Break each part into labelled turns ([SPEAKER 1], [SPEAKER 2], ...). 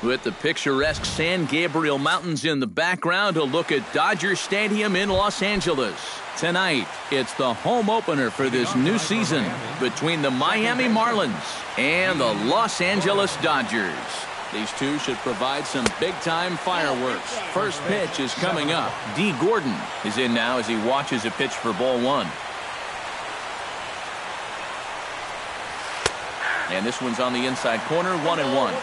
[SPEAKER 1] With the picturesque San Gabriel Mountains in the background, a look at Dodger Stadium in Los Angeles. Tonight, it's the home opener for this new season between the Miami Marlins and the Los Angeles Dodgers. These two should provide some big-time fireworks. First pitch is coming up. D. Gordon is in now as he watches a pitch for ball one. And this one's on the inside corner, 1-1.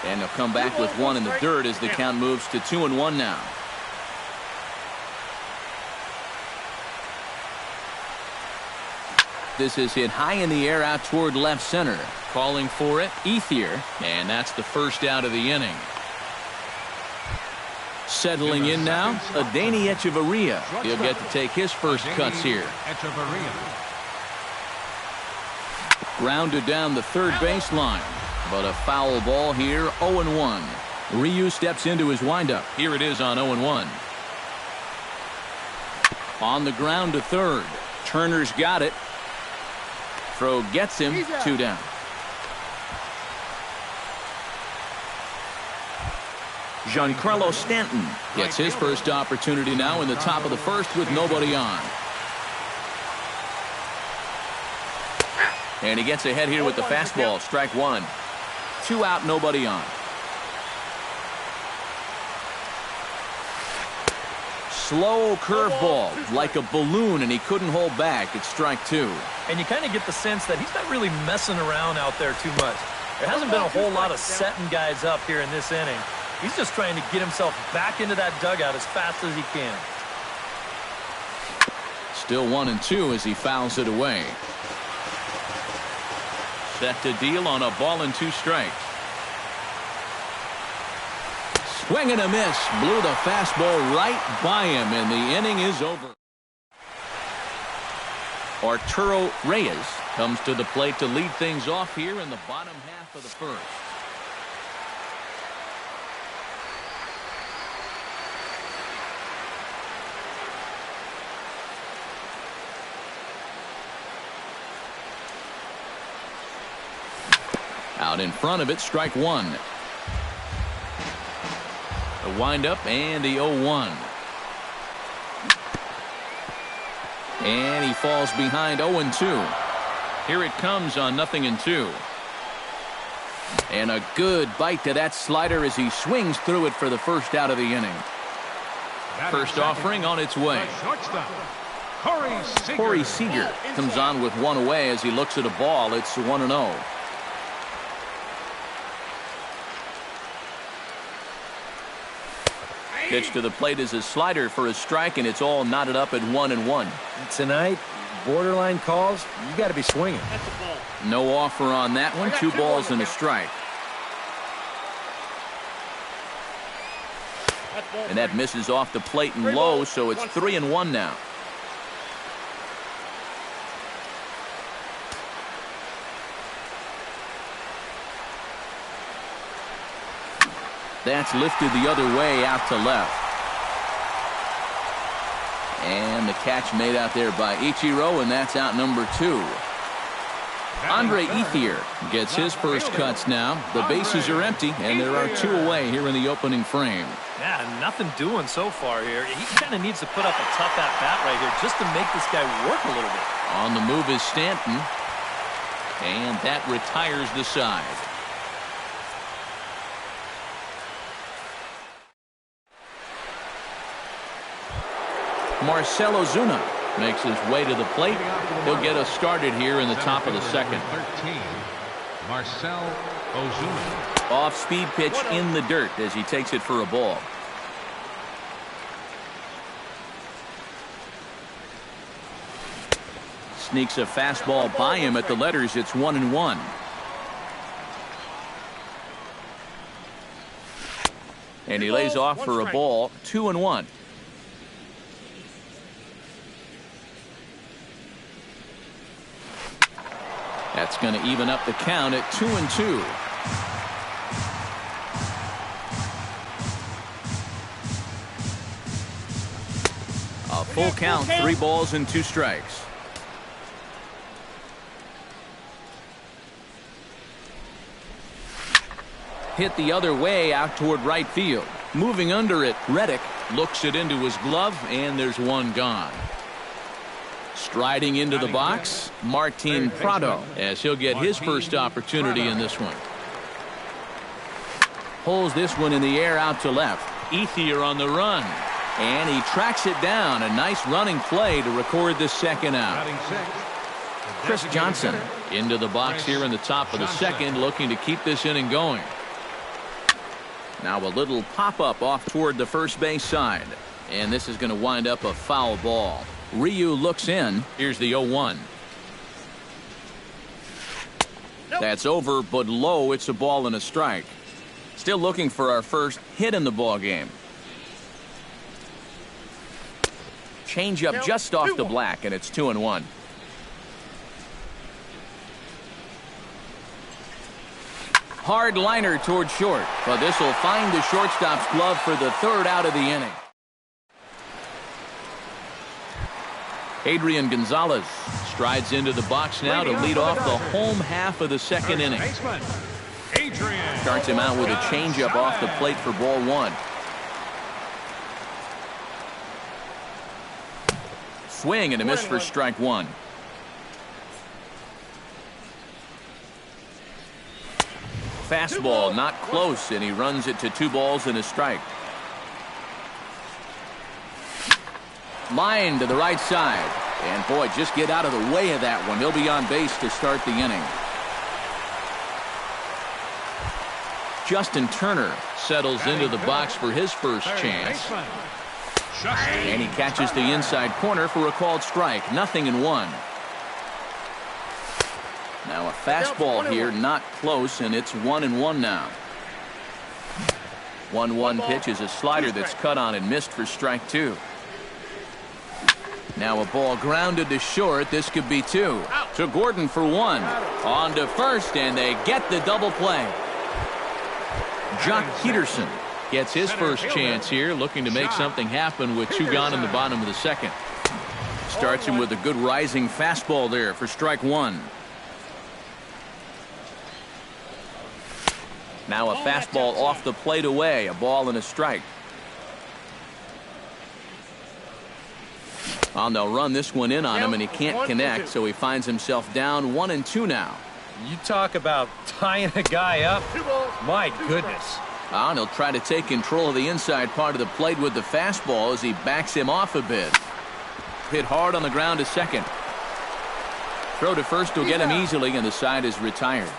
[SPEAKER 1] And they'll come back with one in the dirt as the count moves to 2-1 now. This is hit high in the air out toward left center. Calling for it, Ethier, and that's the first out of the inning. Settling in now, Adeiny Echeverria. He'll get to take his first cuts here. Grounded down the third baseline, but a foul ball here, 0-1. Ryu steps into his windup. Here it is on 0-1. On the ground to third. Turner's got it. Throw gets him, 2 down. Giancarlo Stanton gets his first opportunity now in the top of the first with nobody on. And he gets ahead here with the fastball, strike one. 2 out, nobody on. Slow curveball, like a balloon, and he couldn't hold back. It's strike 2.
[SPEAKER 2] And you kind of get the sense that he's not really messing around out there too much. There hasn't been a whole lot of setting guys up here in this inning. He's just trying to get himself back into that dugout as fast as he can.
[SPEAKER 1] Still 1-2 as he fouls it away. Set to deal on a ball and 2 strikes. Swing and a miss. Blew the fastball right by him, and the inning is over. Arturo Reyes comes to the plate to lead things off here in the bottom half of the first. Out in front of it, strike 1. The windup and the 0-1. And he falls behind 0-2. Here it comes on 0-2. And a good bite to that slider as he swings through it for the first out of the inning. First offering on its way. Corey Seager comes on with one away as he looks at a ball. It's 1-0. Pitch to the plate is a slider for a strike, and it's all knotted up at 1-1.
[SPEAKER 3] Tonight, borderline calls, you got to be swinging.
[SPEAKER 1] No offer on that one. 2 balls and a strike. And that misses off the plate and low, so it's 3-1 now. That's lifted the other way out to left. And the catch made out there by Ichiro, and that's out number 2. Andre Ethier gets his first cuts now. The bases are empty, and there are 2 away here in the opening frame.
[SPEAKER 2] Yeah, nothing doing so far here. He kind of needs to put up a tough at-bat right here just to make this guy work a little bit.
[SPEAKER 1] On the move is Stanton, and that retires the side. Marcell Ozuna makes his way to the plate. He'll get us started here in the top of the second.
[SPEAKER 4] 13, Marcell Ozuna.
[SPEAKER 1] Off-speed pitch in the dirt as he takes it for a ball. Sneaks a fastball by him at the letters. It's 1-1. And he lays off for a ball. 2-1. That's going to even up the count at 2-2. A full count, 3 balls and 2 strikes. Hit the other way out toward right field. Moving under it, Reddick looks it into his glove, and there's one gone. Striding into the box, Martin Prado, as he'll get his first opportunity in this one. Pulls this one in the air out to left. Ethier on the run. And he tracks it down. A nice running play to record the second out. Chris Johnson into the box here in the top of the second, looking to keep this inning going. Now a little pop-up off toward the first base side. And this is going to wind up a foul ball. Ryu looks in. Here's the 0-1. That's over, but low. It's a ball and a strike. Still looking for our first hit in the ball game. Change up just off the black, and it's 2-1. Hard liner toward short, but this will find the shortstop's glove for the third out of the inning. Adrian Gonzalez strides into the box now to lead off the home half of the second inning. Starts him out with a changeup off the plate for ball one. Swing and a miss for strike one. Fastball not close, and he runs it to 2 balls and a strike. Line to the right side. And boy, just get out of the way of that one. He'll be on base to start the inning. Justin Turner settles into the box for his first chance. And he catches the inside corner for a called strike. 0-1. Now a fastball here, not close, and it's 1-1 now. 1-1 pitch is a slider that's cut on and missed for strike 2. Now a ball grounded to short. This could be 2. To Gordon for 1. On to first, and they get the double play. Jock Peterson gets his first chance here, looking to make something happen with 2 gone in the bottom of the second. Starts him with a good rising fastball there for strike 1. Now a fastball off the plate away, a ball and a strike. They'll run this one in on him, and he can't connect, so he finds himself down 1-2 now.
[SPEAKER 2] You talk about tying a guy up. My goodness.
[SPEAKER 1] And he'll try to take control of the inside part of the plate with the fastball as he backs him off a bit. Hit hard on the ground to second. Throw to first will get him easily, and the side is retired.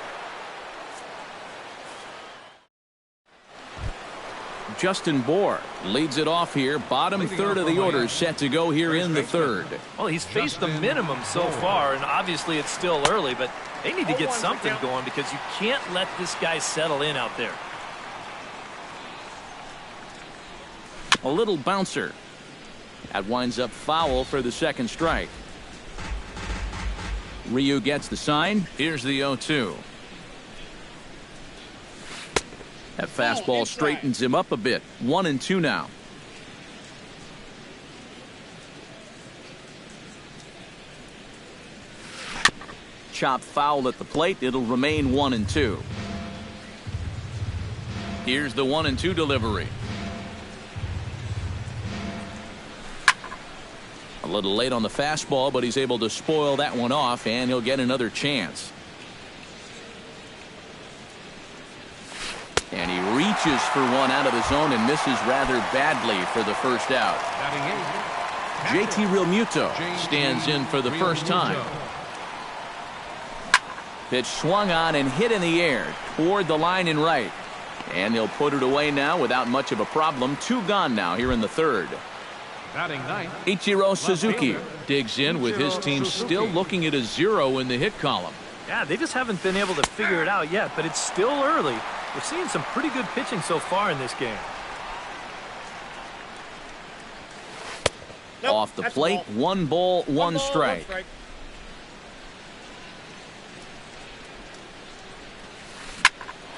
[SPEAKER 1] Justin Bohr leads it off here. Bottom third of the order set to go here in the third.
[SPEAKER 2] Well, he's faced the minimum so far, and obviously it's still early, but they need to get something going because you can't let this guy settle in out there.
[SPEAKER 1] A little bouncer. That winds up foul for the second strike. Ryu gets the sign. Here's the 0-2. That fastball straightens him up a bit. 1-2 now. Chop foul at the plate. It'll remain 1-2. Here's the 1-2 delivery. A little late on the fastball, but he's able to spoil that one off, and he'll get another chance. And he reaches for one out of the zone and misses rather badly for the first out. JT Realmuto stands in for the first time. Pitch swung on and hit in the air toward the line and right. And they'll put it away now without much of a problem. 2 gone now here in the third. Ichiro Suzuki digs in with his team still looking at a 0 in the hit column.
[SPEAKER 2] Yeah, they just haven't been able to figure it out yet, but it's still early. We're seeing some pretty good pitching so far in this game.
[SPEAKER 1] Off the plate, 1 ball, 1 strike.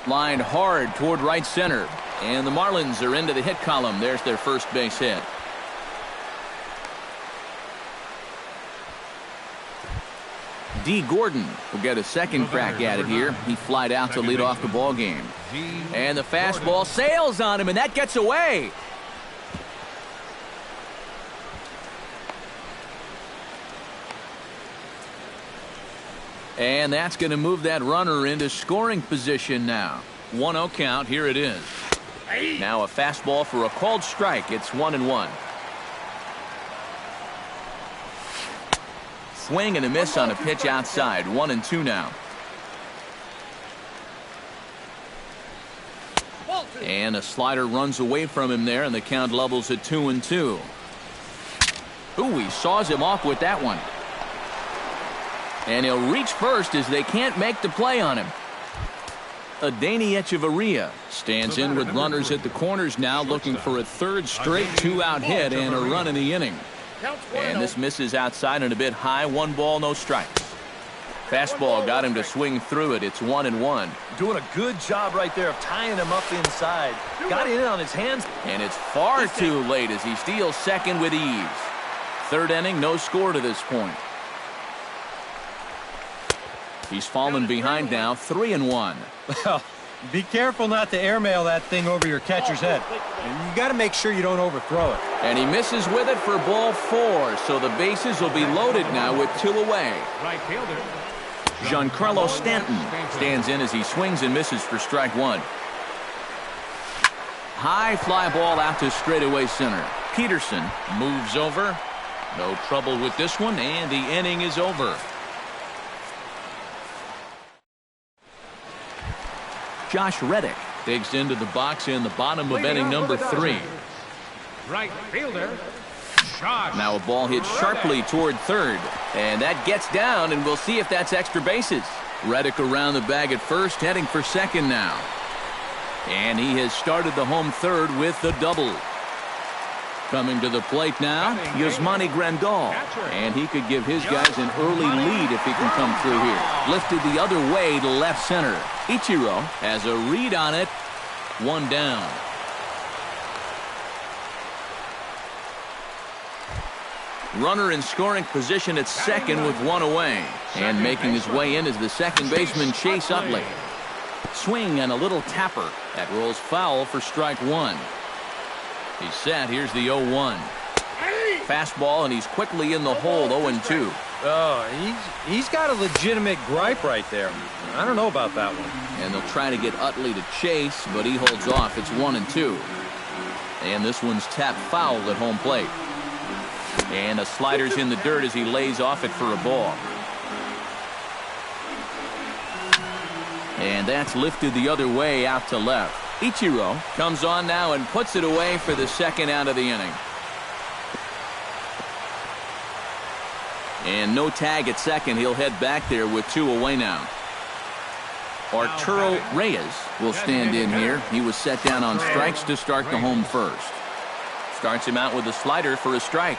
[SPEAKER 1] Lined hard toward right center. And the Marlins are into the hit column. There's their first base hit. D. Gordon will get a second crack at it here. He flied out to lead off the ball game. And the fastball sails on him, and that gets away. And that's going to move that runner into scoring position now. 1-0 count. Here it is. Now a fastball for a called strike. It's 1-1. Swing and a miss on a pitch outside. 1-2 now. And a slider runs away from him there, and the count levels at 2-2. Ooh, he saws him off with that one. And he'll reach first as they can't make the play on him. Adeiny Echeverria stands in with runners at the corners now, looking for a third straight two-out hit and a run in the inning. And this misses outside and a bit high. 1 ball, no strikes. Fastball got him to swing through it. It's 1-1.
[SPEAKER 2] Doing a good job right there of tying him up inside. Got it in on his hands.
[SPEAKER 1] And it's far too late as he steals second with ease. Third inning, no score to this point. He's fallen behind now, 3-1.
[SPEAKER 3] Well, be careful not to airmail that thing over your catcher's head. You got to make sure you don't overthrow it.
[SPEAKER 1] And he misses with it for ball 4, so the bases will be loaded now with 2 away.
[SPEAKER 4] Right fielder.
[SPEAKER 1] Giancarlo Stanton stands in as he swings and misses for strike 1. High fly ball out to straightaway center. Peterson moves over. No trouble with this one, and the inning is over. Josh Reddick digs into the box in the bottom of inning number 3.
[SPEAKER 4] Right fielder.
[SPEAKER 1] Now a ball hit sharply toward third, and that gets down, and we'll see if that's extra bases. Reddick around the bag at first, heading for second now. And he has started the home third with the double. Coming to the plate now, Yasmani Grandal, and he could give his guys an early lead if he can come through here. Lifted the other way to left center. Ichiro has a read on it. 1 down. Runner in scoring position at second with 1 away. And making his way in is the second baseman, Chase Utley. Swing and a little tapper. That rolls foul for strike 1. He's set. Here's the 0-1. Fastball, and he's quickly in the hole, 0-2.
[SPEAKER 3] Oh, he's got a legitimate gripe right there. I don't know about that one.
[SPEAKER 1] And they'll try to get Utley to chase, but he holds off. It's 1-2. And this one's tapped foul at home plate. And a slider's in the dirt as he lays off it for a ball. And that's lifted the other way out to left. Ichiro comes on now and puts it away for the second out of the inning. And no tag at second. He'll head back there with 2 away now. Arturo Reyes will stand in here. He was set down on strikes to start the home first. Starts him out with a slider for a strike.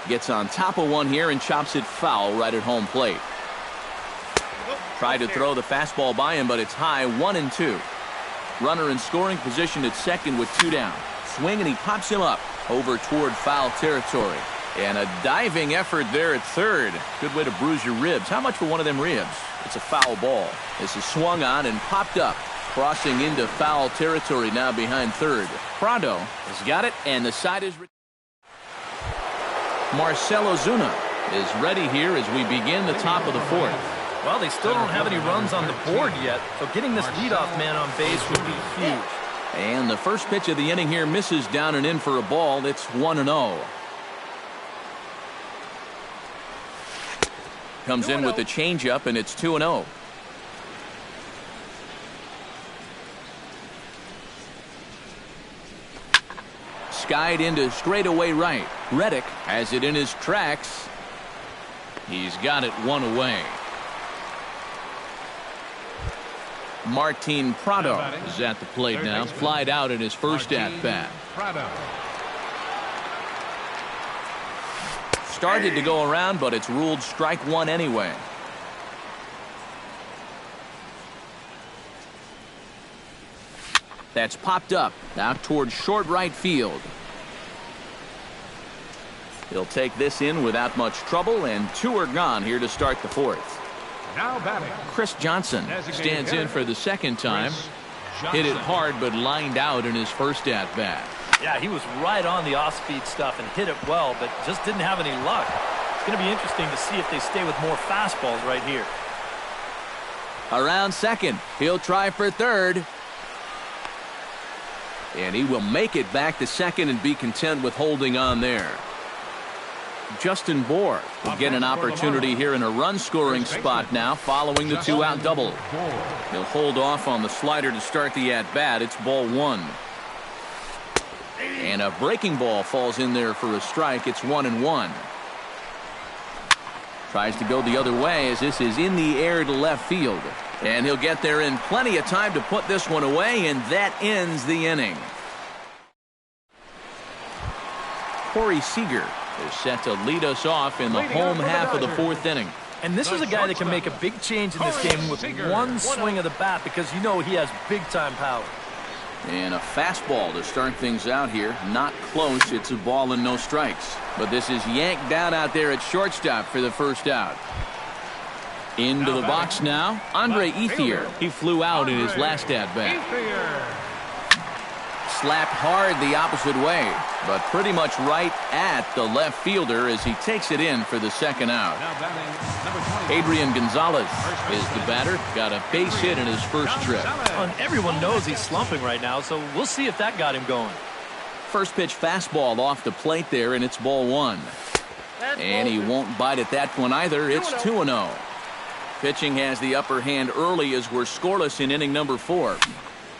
[SPEAKER 1] Gets on top of one here and chops it foul right at home plate. Tried to throw the fastball by him, but it's high. 1-2. Runner in scoring position at second with 2 down. Swing, and he pops him up over toward foul territory. And a diving effort there at third. Good way to bruise your ribs. How much for one of them ribs? It's a foul ball. This is swung on and popped up. Crossing into foul territory now behind third. Prado has got it, and the side is... Marcell Ozuna is ready here as we begin the top of the 4th.
[SPEAKER 2] Well, they still don't have any runs on the board yet, so getting this leadoff man on base would be huge.
[SPEAKER 1] And the first pitch of the inning here misses down and in for a ball. It's 1-0. Comes in with the changeup, and it's 2-0. Skied into straightaway right. Reddick has it in his tracks. He's got it 1 away. Martin Prado is at the plate now. Flied out in his first at-bat. Started to go around, but it's ruled strike 1 anyway. That's popped up out towards short right field. He'll take this in without much trouble, and 2 are gone here to start the 4th.
[SPEAKER 4] Now batting,
[SPEAKER 1] Chris Johnson stands in for the second time. Hit it hard, but lined out in his first at-bat.
[SPEAKER 2] Yeah, he was right on the off-speed stuff and hit it well, but just didn't have any luck. It's going to be interesting to see if they stay with more fastballs right here.
[SPEAKER 1] Around second, he'll try for third. And he will make it back to second and be content with holding on there. Justin Bohr will get an opportunity here in a run-scoring spot now following the 2-out double. He'll hold off on the slider to start the at-bat. It's ball 1. And a breaking ball falls in there for a strike. It's 1-1. Tries to go the other way as this is in the air to left field. And he'll get there in plenty of time to put this one away, and that ends the inning. Corey Seager is set to lead us off in the home half of the 4th inning.
[SPEAKER 2] And this is a guy that can make a big change in this game with one swing of the bat, because you know he has big-time power.
[SPEAKER 1] And a fastball to start things out here. Not close. It's a ball and no strikes. But this is yanked down out there at shortstop for the first out. Into the box now, Andre Ethier. He flew out in his last at-bat. Slapped hard the opposite way, but pretty much right at the left fielder as he takes it in for the second out. Adrian Gonzalez is the batter. Got a base hit in his first trip.
[SPEAKER 2] And everyone knows he's slumping right now, so we'll see if that got him going.
[SPEAKER 1] First pitch fastball off the plate there, and it's ball 1. And he won't bite at that one either. It's 2-0. Pitching has the upper hand early as we're scoreless in inning number 4.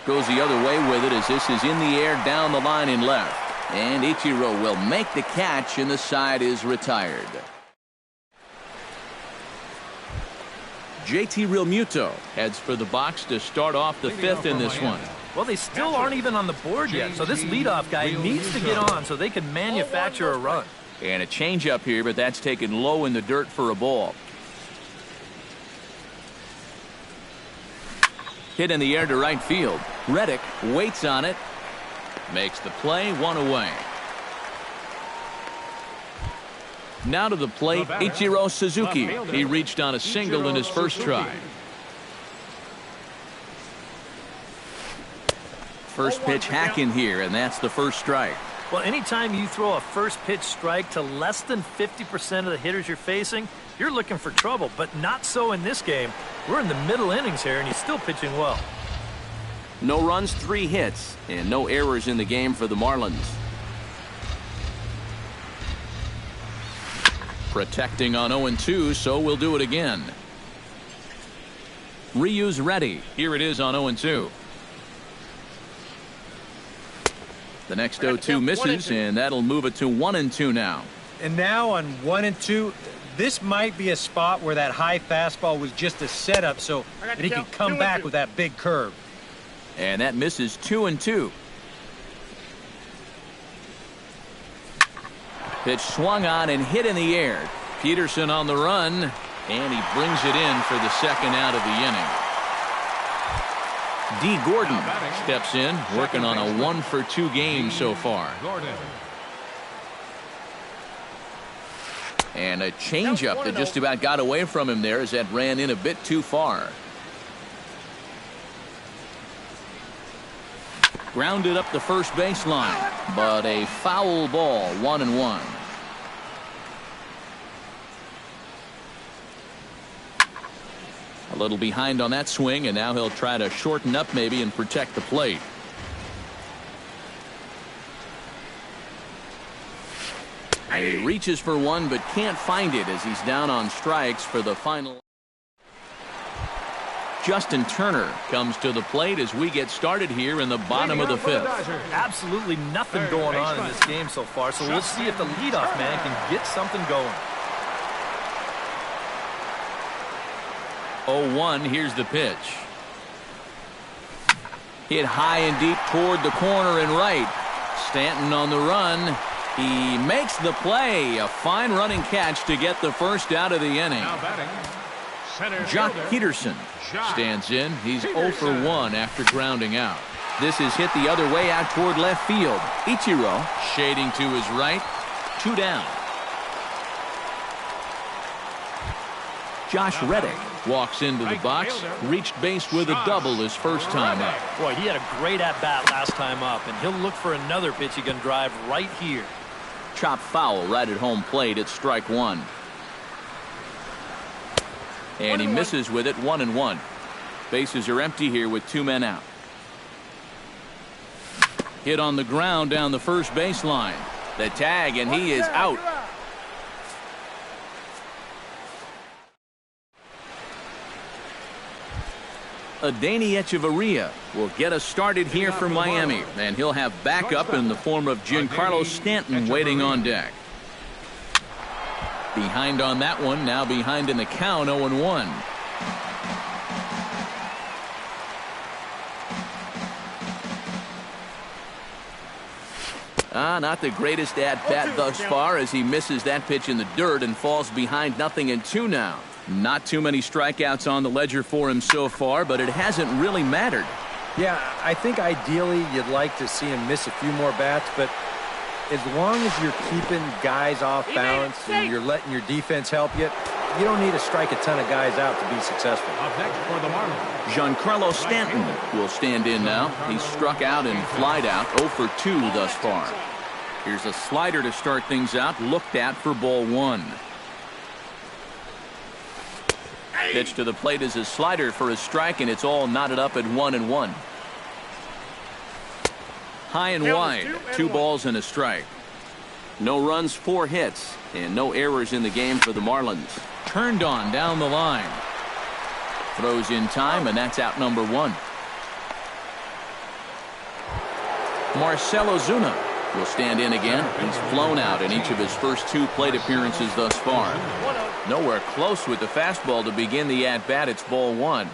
[SPEAKER 1] Goes the other way with it as this is in the air down the line in left. And Ichiro will make the catch, and the side is retired. JT Realmuto heads for the box to start off the 5th in this one.
[SPEAKER 2] Well, they still aren't even on the board yet, so this leadoff guy needs to get on so they can manufacture a run.
[SPEAKER 1] And a changeup here, but that's taken low in the dirt for a ball. Hit in the air to right field. Reddick waits on it. Makes the play, 1 away. Now to the plate, Ichiro Suzuki. He reached on a single in his first try. First pitch hack in here, and that's the first strike.
[SPEAKER 2] Well, anytime you throw a first pitch strike to less than 50% of the hitters you're facing, you're looking for trouble, but not so in this game. We're in the middle innings here, and he's still pitching well.
[SPEAKER 1] No runs, 3 hits, and no errors in the game for the Marlins. Protecting on 0-2, so we'll do it again. Ryu's ready. Here it is on 0-2. The next 0-2 misses, and that'll move it to 1-2 now.
[SPEAKER 3] And now on 1-2, this might be a spot where that high fastball was just a setup so that he can come back with that big curve.
[SPEAKER 1] And that misses 2-2. Pitch swung on and hit in the air. Peterson on the run, and he brings it in for the second out of the inning. D. Gordon steps in, working on a 1-for-2 game so far. And a changeup that just about got away from him there as that ran in a bit too far. Grounded up the first baseline, but a foul ball, 1-1. A little behind on that swing, and now he'll try to shorten up maybe and protect the plate. And he reaches for one but can't find it as he's down on strikes for the final. Justin Turner comes to the plate as we get started here in the bottom of the 5th.
[SPEAKER 2] Absolutely nothing going on in this game so far, so we'll see if the leadoff man can get something going.
[SPEAKER 1] 0-1, here's the pitch. Hit high and deep toward the corner and right. Stanton on the run. He makes the play. A fine running catch to get the first out of the inning. Jock Peterson stands in. He's 0 for 1 after grounding out. This is hit the other way out toward left field. Ichiro shading to his right. 2 down. Josh Reddick walks into the box, reached base with a double his first time up.
[SPEAKER 2] Boy, he had a great at-bat last time up, and he'll look for another pitch he can drive right here.
[SPEAKER 1] Chop foul right at home plate. It's strike one. And he misses with it, 1-1. Bases are empty here with 2 men out. Hit on the ground down the first baseline. The tag, and he is out. Adeiny Echeverria will get us started here for Miami, and he'll have backup in the form of Giancarlo Stanton waiting on deck. Behind on that one, now behind in the count, 0-1. Not the greatest at-bat thus far as he misses that pitch in the dirt and falls behind 0-2 now. Not too many strikeouts on the ledger for him so far, but it hasn't really mattered.
[SPEAKER 3] Yeah, I think ideally you'd like to see him miss a few more bats, but as long as you're keeping guys off balance and you're letting your defense help you, you don't need to strike a ton of guys out to be successful.
[SPEAKER 4] Up next for the Marlins,
[SPEAKER 1] Giancarlo Stanton will stand in now. He's struck out and flied out, 0 for 2 thus far. Here's a slider to start things out, looked at for ball 1. Pitch to the plate is a slider for a strike, and it's all knotted up at 1-1. High and wide, 2 balls and a strike. No runs, 4 hits, and no errors in the game for the Marlins. Turned on down the line. Throws in time, and that's out number 1. Marcell Ozuna will stand in again. He's flown out in each of his first 2 plate appearances thus far. Nowhere close with the fastball to begin the at-bat. It's ball 1.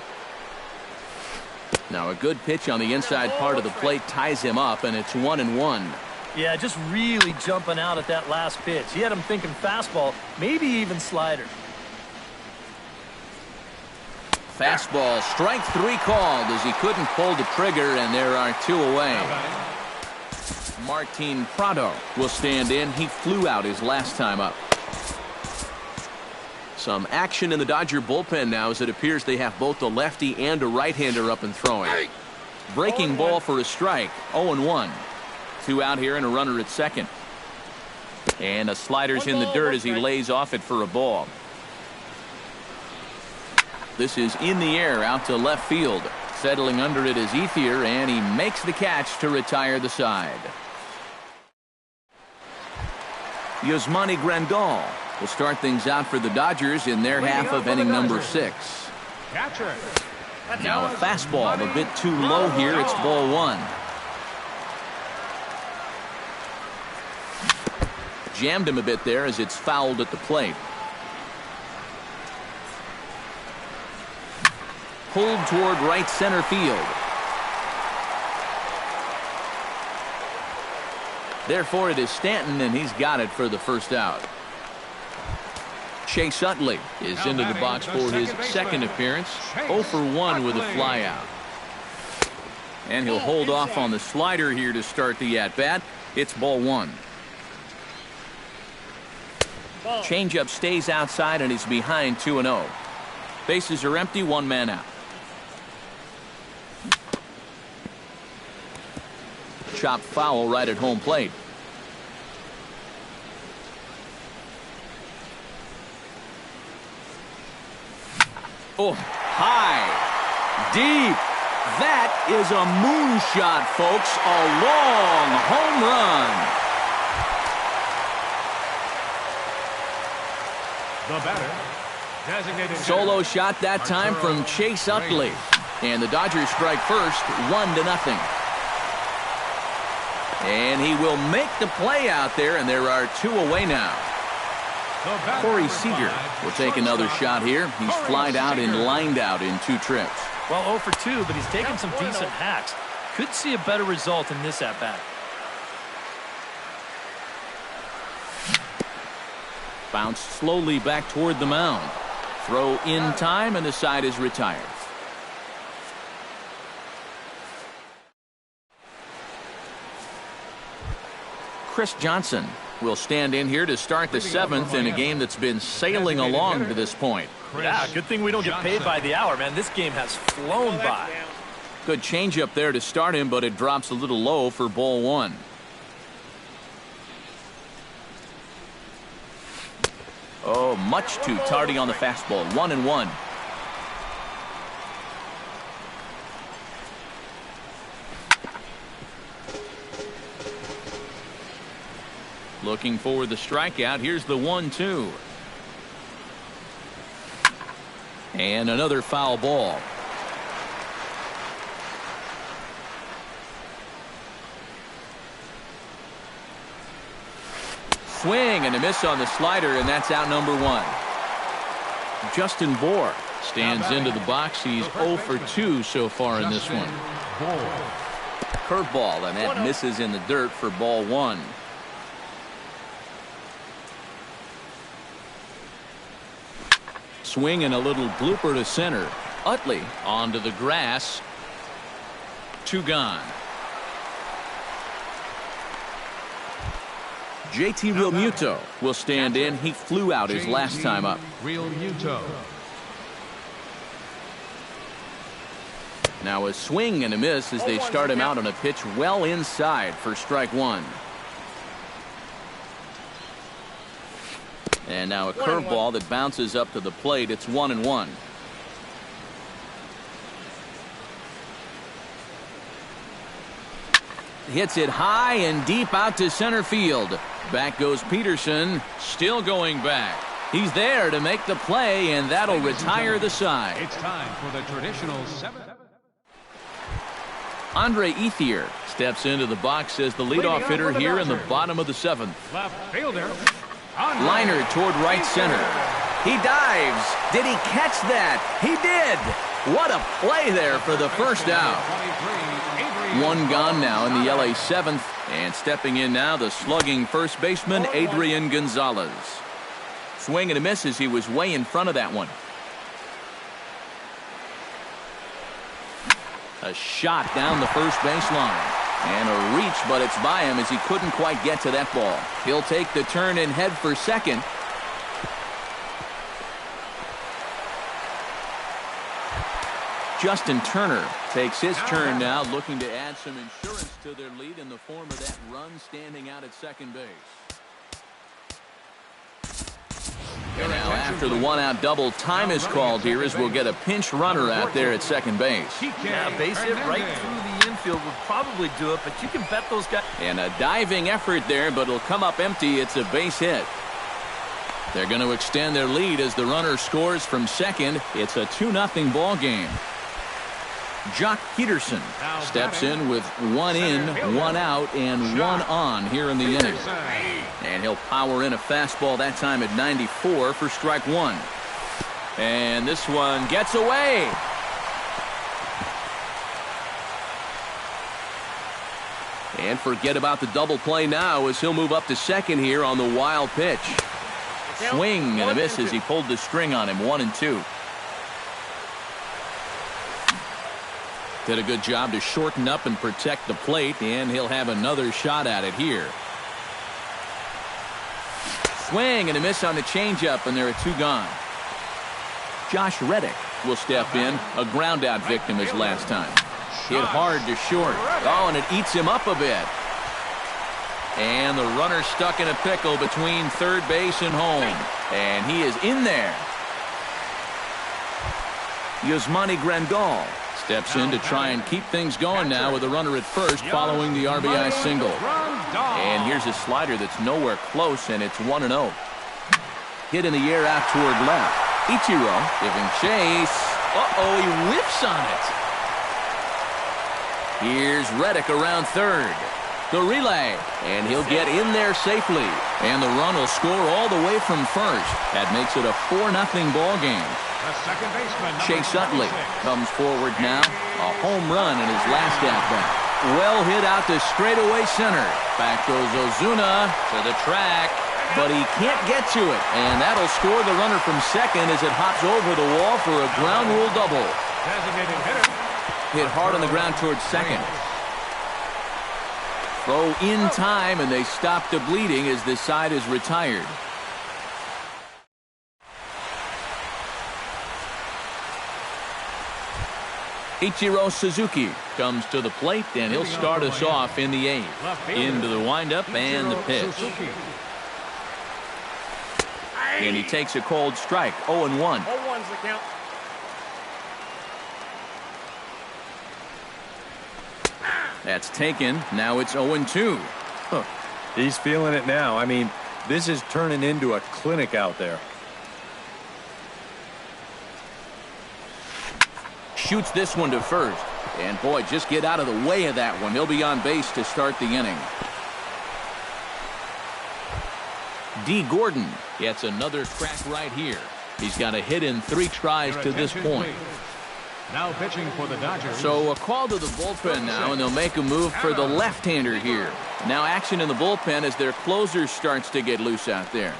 [SPEAKER 1] Now a good pitch on the inside part of the plate ties him up, and it's 1-1.
[SPEAKER 2] Yeah, just really jumping out at that last pitch. He had him thinking fastball, maybe even slider.
[SPEAKER 1] Fastball, strike 3 called as he couldn't pull the trigger, and there are 2 away. Martin Prado will stand in. He flew out his last time up. Some action in the Dodger bullpen now as it appears they have both a lefty and a right-hander up and throwing. Breaking ball for a strike, 0-1. 2 out here and a runner at second. And a slider's in the dirt as he lays off it for a ball. This is in the air out to left field. Settling under it is Ethier, and he makes the catch to retire the side. Yasmani Grandal will start things out for the Dodgers in their half of inning number 6.
[SPEAKER 4] catcher.
[SPEAKER 1] Now a fastball a bit too low here. It's ball 1. Jammed him a bit there as it's fouled at the plate. Pulled toward right center field. Therefore, it is Stanton, and he's got it for the first out. Chase Utley is into the box for his second appearance. 0 for 1 with a flyout. And he'll hold off on the slider here to start the at-bat. It's ball 1. Changeup stays outside, and he's behind 2-0. Bases are empty, 1 man out. Chopped foul right at home plate. Oh, high, deep. That is a moonshot, folks. A long home run.
[SPEAKER 4] The batter, designated
[SPEAKER 1] Solo shot that time from Chase Utley. And the Dodgers strike first, 1-0. And he will make the play out there, and there are 2 away now. Corey Seager will take another shot here. He's flied out and lined out in 2 trips.
[SPEAKER 2] Well, 0 for 2, but he's taken some decent hacks. Could see a better result in this at-bat.
[SPEAKER 1] Bounced slowly back toward the mound. Throw in time, and the side is retired. Chris Johnson will stand in here to start the 7th in a game that's been sailing along to this point.
[SPEAKER 2] Yeah, good thing we don't get paid by the hour, man. This game has flown by.
[SPEAKER 1] Good changeup there to start him, but it drops a little low for ball 1. Oh, much too tardy on the fastball. 1-1. Looking for the strikeout. Here's the 1-2. And another foul ball. Swing and a miss on the slider, and that's out number 1. Justin Bohr stands into the box. He's 0 for 2 so far in this one. Curveball, and that misses in the dirt for ball 1. Swing and a little blooper to center. Utley onto the grass. 2 gone. JT Realmuto will stand in. He flew out his last time up. Now a swing and a miss as they start him out on a pitch well inside for strike 1. And now a curveball that bounces up to the plate. It's 1-1. Hits it high and deep out to center field. Back goes Peterson, still going back. He's there to make the play, and that'll retire the side.
[SPEAKER 4] It's time for the traditional 7th.
[SPEAKER 1] Andre Ethier steps into the box as the leadoff hitter here in the bottom of the 7th.
[SPEAKER 4] Left fielder.
[SPEAKER 1] Liner toward right center. He dives. Did he catch that? He did. What a play there for the first out. 1 gone now in the LA 7th, and stepping in now the slugging first baseman Adrian Gonzalez. Swing and a miss as he was way in front of that one. A shot down the first baseline. And a reach, but it's by him as he couldn't quite get to that ball. He'll take the turn and head for second. Justin Turner takes his turn now, looking to add some insurance to their lead in the form of that run standing out at second base. Now after the 1-out double, time is called here as we'll get a pinch runner out there at second base.
[SPEAKER 2] Yeah, base hit right through the infield would probably do it, but you can bet those guys.
[SPEAKER 1] And a diving effort there, but it'll come up empty. It's a base hit. They're going to extend their lead as the runner scores from second. It's a 2-0 ball game. Jock Peterson steps in with 1 in, 1 out, and 1 on here in the inning. And he'll power in a fastball that time at 94 for strike 1. And this one gets away. And forget about the double play now as he'll move up to second here on the wild pitch. Swing and a miss as he pulled the string on him. 1-2. Did a good job to shorten up and protect the plate, and he'll have another shot at it here. Swing and a miss on the changeup, and there are 2 gone. Josh Reddick will step in, a ground out victim his last time. Hit hard to short. Oh, and it eats him up a bit. And the runner stuck in a pickle between third base and home. And he is in there. Yasmani Grandal steps in to try and keep things going now with a runner at first following the RBI single. And here's a slider that's nowhere close, and it's 1-0. Hit in the air out toward left. Ichiro giving chase. Uh-oh, he whiffs on it. Here's Reddick around third. The relay, and he'll get in there safely. And the run will score all the way from first. That makes it a 4-0 ball game. Chase Utley comes forward now. A home run in his last at-bat. Well hit out to straightaway center. Back goes Ozuna to the track, but he can't get to it. And that'll score the runner from second as it hops over the wall for a ground rule double. Hit hard on the ground towards second. Throw in time, and they stop the bleeding as this side is retired. Ichiro Suzuki comes to the plate, and he'll start us off in the 8th. Into the windup and the pitch. And he takes a cold strike, 0-1.
[SPEAKER 5] 0-1's the count.
[SPEAKER 1] That's taken. Now it's 0-2.
[SPEAKER 3] Huh. He's feeling it now. I mean, this is turning into a clinic out there.
[SPEAKER 1] Shoots this one to first. And, boy, just get out of the way of that one. He'll be on base to start the inning. D. Gordon gets another crack right here. He's got a hit in 3 tries to this point.
[SPEAKER 4] Now pitching for the Dodgers.
[SPEAKER 1] So a call to the bullpen now, and they'll make a move for the left-hander here. Now action in the bullpen as their closer starts to get loose out there.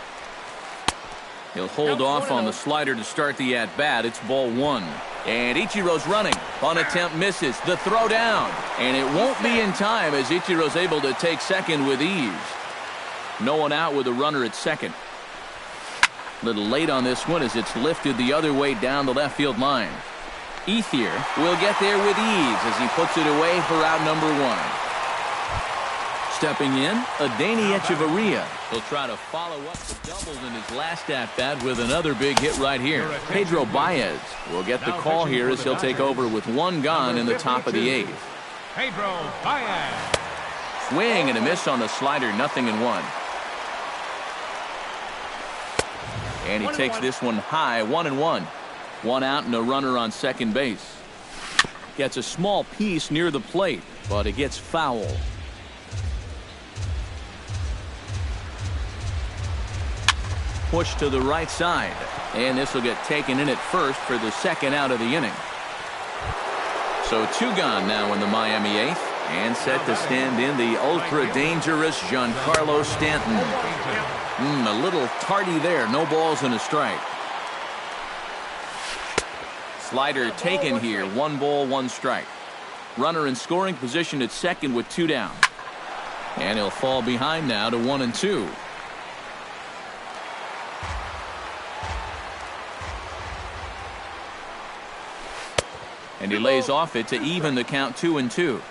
[SPEAKER 1] He'll hold off on the slider to start the at-bat. It's ball 1. And Ichiro's running. Bunt attempt misses. The throw down. And it won't be in time as Ichiro's able to take second with ease. No one out with a runner at second. A little late on this one as it's lifted the other way down the left field line. Ethier will get there with ease as he puts it away for out number 1. Stepping in, Adeiny Echeverria. He'll try to follow up the doubles in his last at-bat with another big hit right here. Pedro Baez will get the call here as he'll take over with 1 gone in the top of the 8th.
[SPEAKER 4] Pedro Baez.
[SPEAKER 1] Swing and a miss on the slider, 0-1. And he takes this one high, 1-1. 1 out and a runner on second base. Gets a small piece near the plate, but it gets foul. Push to the right side, and this will get taken in at first for the second out of the inning. So 2 gone now in the Miami 8th, and set to stand in the ultra-dangerous Giancarlo Stanton. A little tardy there, no balls and a strike. Slider taken here, 1 ball, 1 strike. Runner in scoring position at second with 2 down. And he'll fall behind now to 1-2. And he lays off it to even the count 2-2.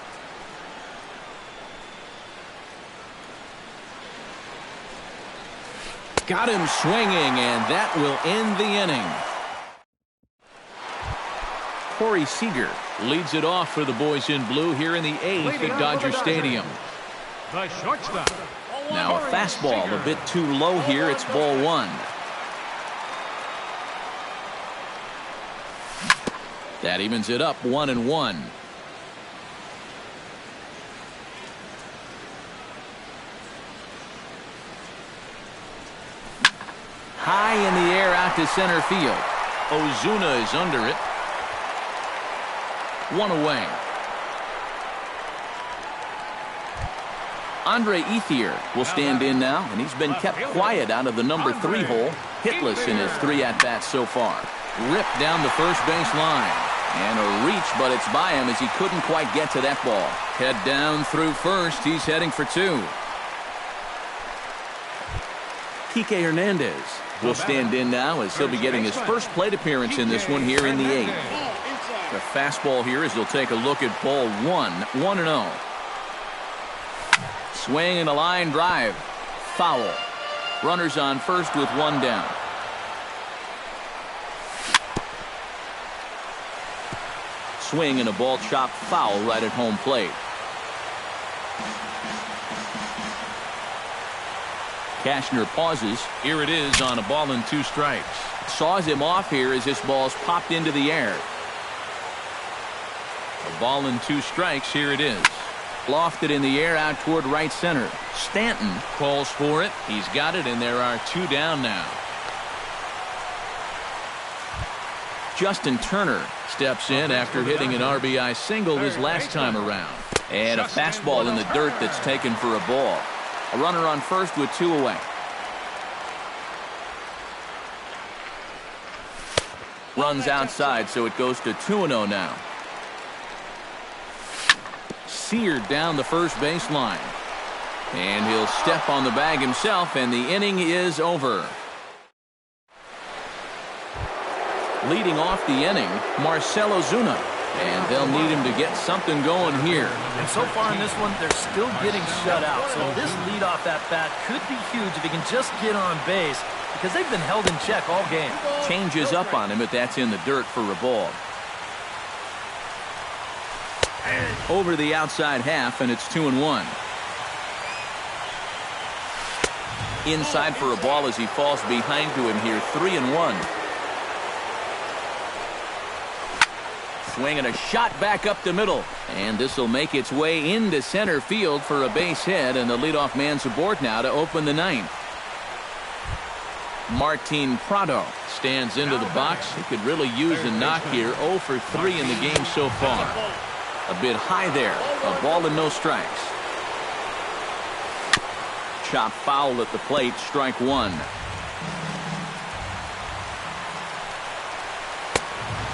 [SPEAKER 1] Got him swinging, and that will end the inning. Corey Seager leads it off for the boys in blue here in the 8th at Dodger Stadium.
[SPEAKER 4] The shortstop.
[SPEAKER 1] Now a fastball a bit too low here. It's ball 1. That evens it up, 1-1. High in the air out to center field. Ozuna is under it. 1 away. Andre Ethier will stand in now, and he's been kept quiet out of the number 3 hole. Hitless in his 3 at-bats so far. Ripped down the first base line. And a reach, but it's by him as he couldn't quite get to that ball. Head down through first. He's heading for 2. Kike Hernandez will stand in now as he'll be getting his first plate appearance in this one here in the 8th. The fastball here as he'll take a look at ball 1, 1-0. Swing and a line drive. Foul. Runners on first with 1 down. Swing and a ball chopped foul right at home plate. Cashner pauses. Here it is on a ball and 2 strikes. Saws him off here as this ball's popped into the air. A ball and 2 strikes. Here it is. Lofted in the air out toward right center. Stanton calls for it. He's got it, and there are 2 down now. Justin Turner steps in after hitting an RBI single his last time around. And a fastball in the dirt that's taken for a ball. A runner on first with 2 away. Runs outside, so it goes to 2-0 now. Seared down the first baseline. And he'll step on the bag himself, and the inning is over. Leading off the inning, Marcell Ozuna. And they'll need him to get something going here.
[SPEAKER 2] And so far in this one, they're still getting shut out. So this leadoff at-bat could be huge if he can just get on base, because they've been held in check all game.
[SPEAKER 1] Changes up on him, but that's in the dirt for a ball. Over the outside half, and it's 2-1. Inside for a ball as he falls behind to him here, 3-1. Swinging a shot back up the middle. And this will make its way into center field for a base hit, and the leadoff man's aboard now to open the ninth. Martin Prado stands into the box. He could really use a knock here. 0 for 3 in the game so far. A bit high there. A ball and no strikes. Chop foul at the plate. Strike one.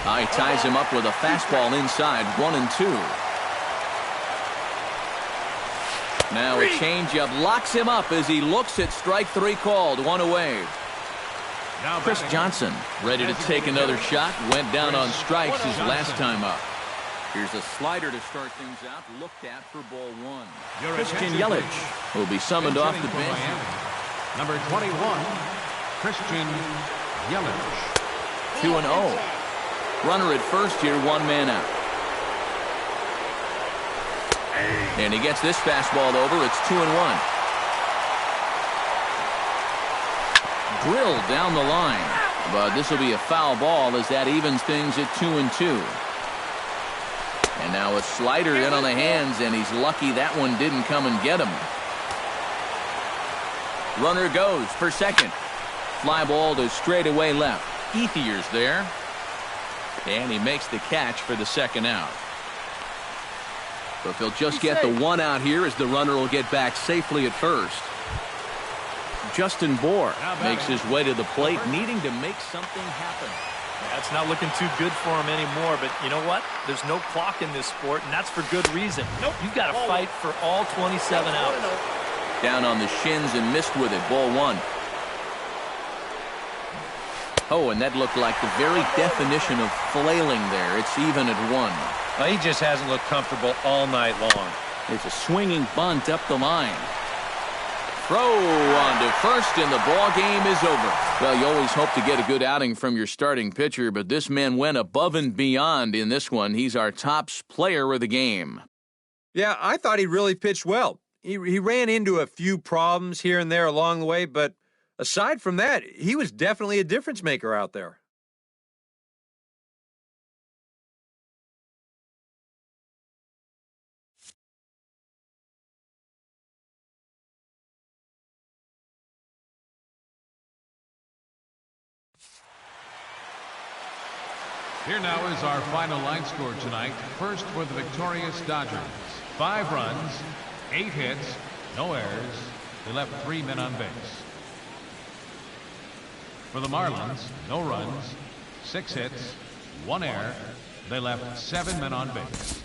[SPEAKER 1] He ties him up with a fastball inside. 1-2. Now a changeup locks him up as he looks at strike three called. One away. Chris Johnson ready to take another shot. Went down on strikes his last time up. Here's a slider to start things out. Looked at for ball one. Christian Yelich will be summoned off the bench.
[SPEAKER 4] Number 21, Christian Yelich.
[SPEAKER 1] 2-0. Runner at first here, one man out. And he gets this fastball over. It's 2-1. Drilled down the line. But this will be a foul ball as that evens things at 2-2. And now a slider in on the hands, and he's lucky that one didn't come and get him. Runner goes for second. Fly ball to straightaway left. Ethier's there. And he makes the catch for the second out. But they'll just get the one out here as the runner will get back safely at first. Justin Bour makes his way to the plate, needing to make something happen.
[SPEAKER 2] Yeah, it's not looking too good for him anymore, but you know what? There's no clock in this sport, and that's for good reason. You've got to fight for all 27 outs.
[SPEAKER 1] Down on the shins and missed with it. Ball one. Oh, and that looked like the very definition of flailing there. It's even at one.
[SPEAKER 3] Well, he just hasn't looked comfortable all night long.
[SPEAKER 1] It's a swinging bunt up the line. Throw on to first, and the ball game is over. Well, you always hope to get a good outing from your starting pitcher, but this man went above and beyond in this one. He's our top player of the game.
[SPEAKER 3] Yeah, I thought he really pitched well. He ran into a few problems here and there along the way, but aside from that, he was definitely a difference maker out there.
[SPEAKER 4] Here now is our final line score tonight. First for the victorious Dodgers. 5 runs, 8 hits, no errors. They left 3 men on base. For the Marlins, no runs, 6 hits, 1 error. They left 7 men on base.